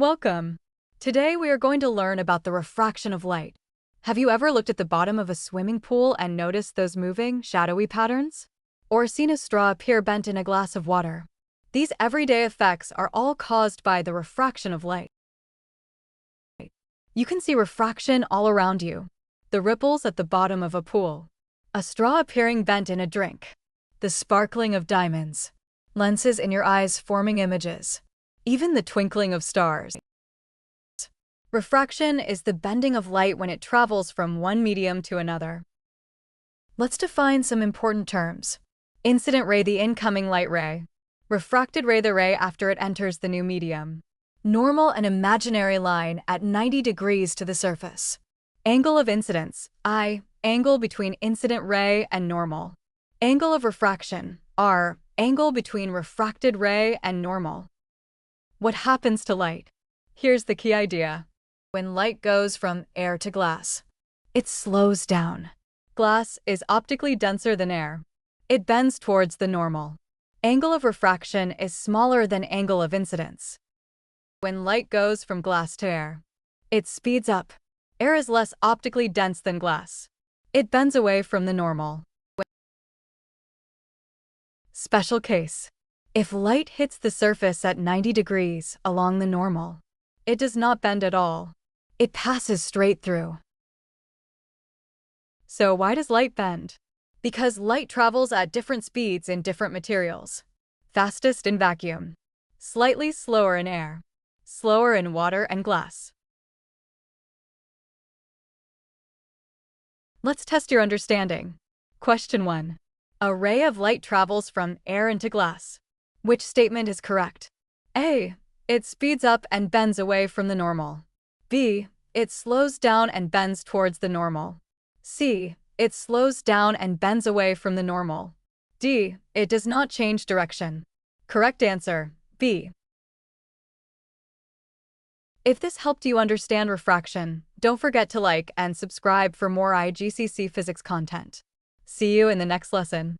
Welcome. Today we are going to learn about the refraction of light. Have you ever looked at the bottom of a swimming pool and noticed those moving, shadowy patterns? Or seen a straw appear bent in a glass of water? These everyday effects are all caused by the refraction of light. You can see refraction all around you. The ripples at the bottom of a pool. A straw appearing bent in a drink. The sparkling of diamonds. Lenses in your eyes forming images. Even the twinkling of stars. Refraction is the bending of light when it travels from one medium to another. Let's define some important terms. Incident ray, the incoming light ray. Refracted ray, the ray after it enters the new medium. Normal, an imaginary line at 90 degrees to the surface. Angle of incidence, I, angle between incident ray and normal. Angle of refraction, R, angle between refracted ray and normal. What happens to light? Here's the key idea. When light goes from air to glass, it slows down. Glass is optically denser than air. It bends towards the normal. Angle of refraction is smaller than angle of incidence. When light goes from glass to air, it speeds up. Air is less optically dense than glass. It bends away from the normal. Special case. If light hits the surface at 90 degrees along the normal, it does not bend at all. It passes straight through. So why does light bend? Because light travels at different speeds in different materials. Fastest in vacuum. Slightly slower in air. Slower in water and glass. Let's test your understanding. Question 1. A ray of light travels from air into glass. Which statement is correct? A. It speeds up and bends away from the normal. B. It slows down and bends towards the normal. C. It slows down and bends away from the normal. D. It does not change direction. Correct answer, B. If this helped you understand refraction, don't forget to like and subscribe for more IGCSE Physics content. See you in the next lesson.